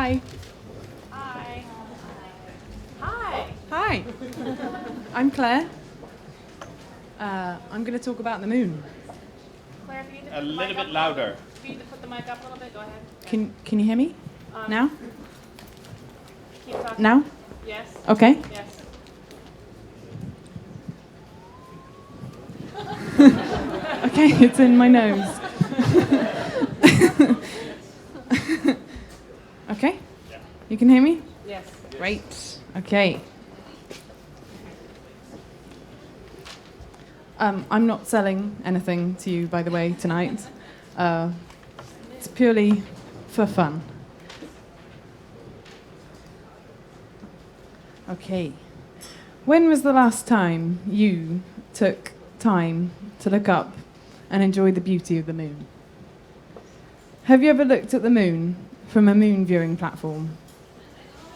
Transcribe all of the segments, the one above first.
Hi. Hi. Hi. Hi. I'm Claire. I'm going to talk about the moon. Claire, if you need to A put the little mic bit up louder. If you need to put the mic up a little bit, go ahead. Can you hear me? Now? Keep talking. Now? Yes. Okay. Yes. Okay, it's in my nose. Okay? You can hear me? Yes. Great. Okay. I'm not selling anything to you, by the way, tonight. It's purely for fun. Okay. When was the last time you took time to look up and enjoy the beauty of the moon? Have you ever looked at the moon from a moon viewing platform?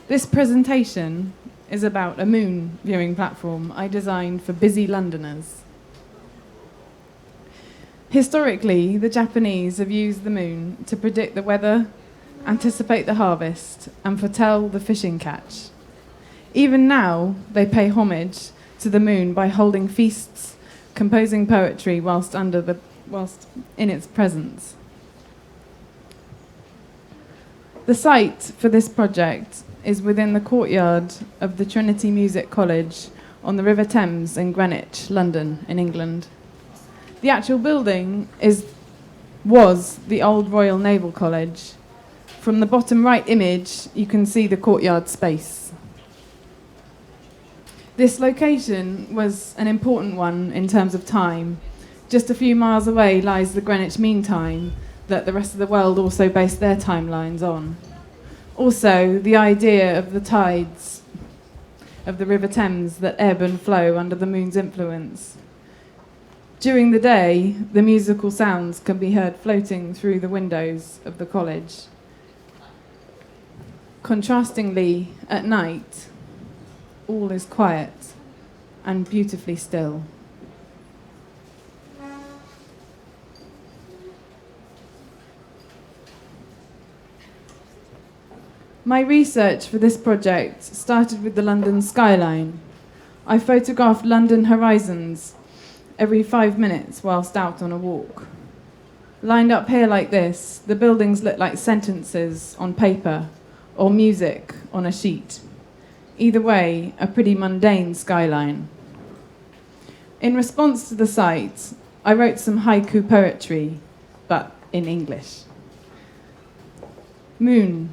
This presentation is about a moon viewing platform I designed for busy Londoners. Historically, the Japanese have used the moon to predict the weather, anticipate the harvest, and foretell the fishing catch. Even now, they pay homage to the moon by holding feasts, composing poetry whilst in its presence. The site for this project is within the courtyard of the Trinity Music College on the River Thames in Greenwich, London, in England. The actual building was the old Royal Naval College. From the bottom right image, you can see the courtyard space. This location was an important one in terms of time. Just a few miles away lies the Greenwich Mean Time that the rest of the world also based their timelines on. Also, the idea of the tides of the River Thames that ebb and flow under the moon's influence. During the day, the musical sounds can be heard floating through the windows of the college. Contrastingly, at night, all is quiet and beautifully still. My research for this project started with the London skyline. I photographed London horizons every 5 minutes whilst out on a walk. Lined up here like this, the buildings look like sentences on paper or music on a sheet. Either way, a pretty mundane skyline. In response to the sight, I wrote some haiku poetry, but in English. Moon,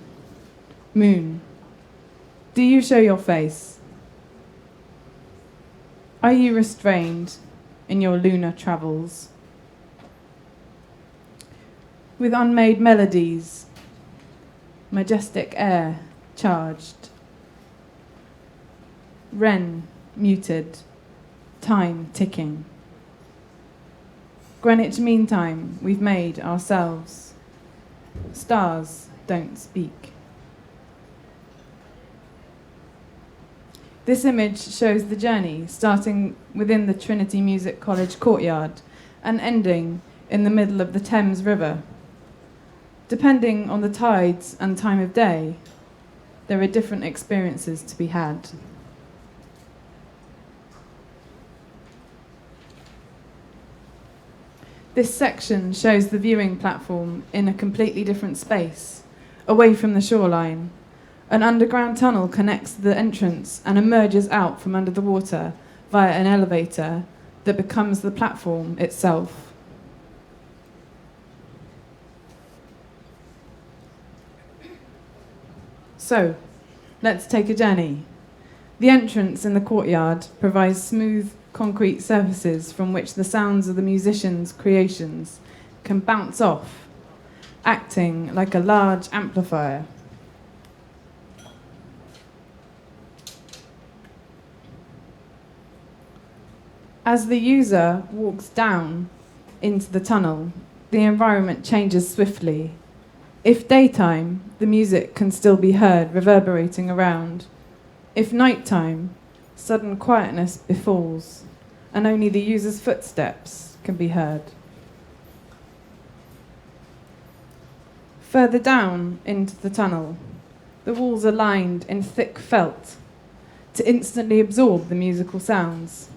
moon, do you show your face? Are you restrained in your lunar travels? With unmade melodies, majestic air charged. Wren muted, time ticking. Greenwich Mean Time we've made ourselves. Stars don't speak. This image shows the journey starting within the Trinity Music College courtyard and ending in the middle of the Thames River. Depending on the tides and time of day, there are different experiences to be had. This section shows the viewing platform in a completely different space, away from the shoreline. An underground tunnel connects the entrance and emerges out from under the water via an elevator that becomes the platform itself. So, let's take a journey. The entrance in the courtyard provides smooth concrete surfaces from which the sounds of the musicians' creations can bounce off, acting like a large amplifier. As the user walks down into the tunnel, the environment changes swiftly. If daytime, the music can still be heard reverberating around. If nighttime, sudden quietness befalls, and only the user's footsteps can be heard. Further down into the tunnel, The walls are lined in thick felt to instantly absorb the musical sounds.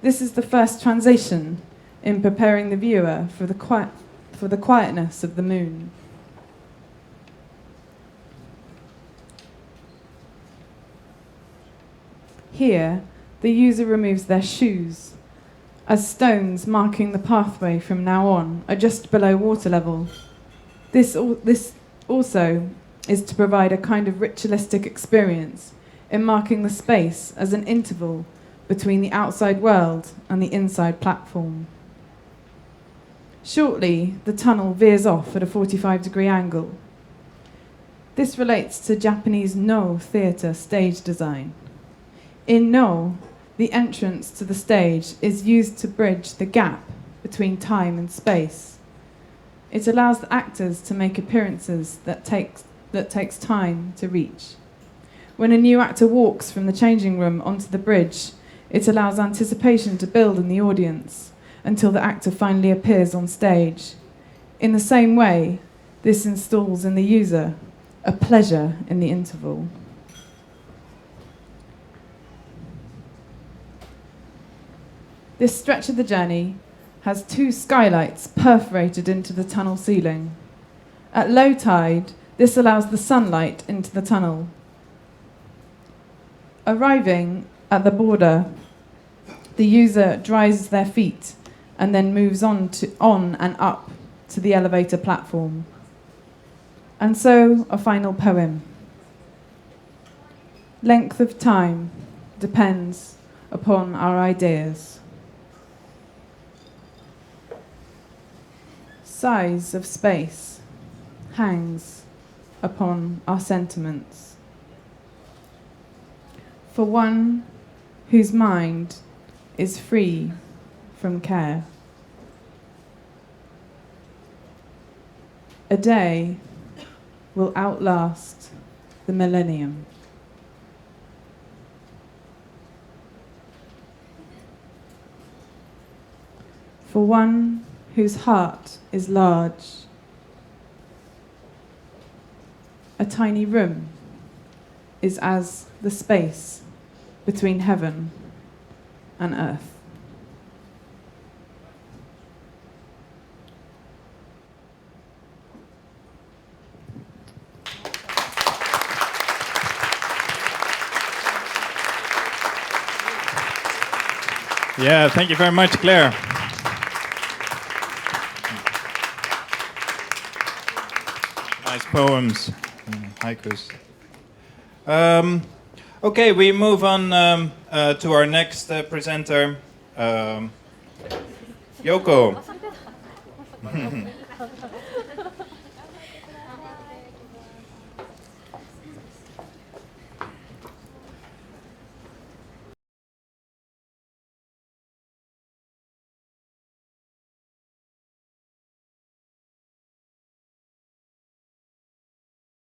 This is the first transition in preparing the viewer for the quietness of the moon. Here, the user removes their shoes, as stones marking the pathway from now on are just below water level. This also is to provide a kind of ritualistic experience in marking the space as an interval between the outside world and the inside platform. Shortly, the tunnel veers off at a 45-degree angle. This relates to Japanese No theatre stage design. In No, the entrance to the stage is used to bridge the gap between time and space. It allows the actors to make appearances that takes time to reach. When a new actor walks from the changing room onto the bridge, it allows anticipation to build in the audience until the actor finally appears on stage. In the same way, this installs in the user a pleasure in the interval. This stretch of the journey has 2 skylights perforated into the tunnel ceiling. At low tide, this allows the sunlight into the tunnel. Arriving at the border, the user dries their feet and then moves on and up to the elevator platform. And so, a final poem. Length of time depends upon our ideas. Size of space hangs upon our sentiments. For one whose mind is free from care, a day will outlast the millennium. For one whose heart is large, a tiny room is as the space between heaven and earth. Yeah, thank you very much, Claire. Nice poems, haikus. Okay, we move on to our next presenter, Yoko.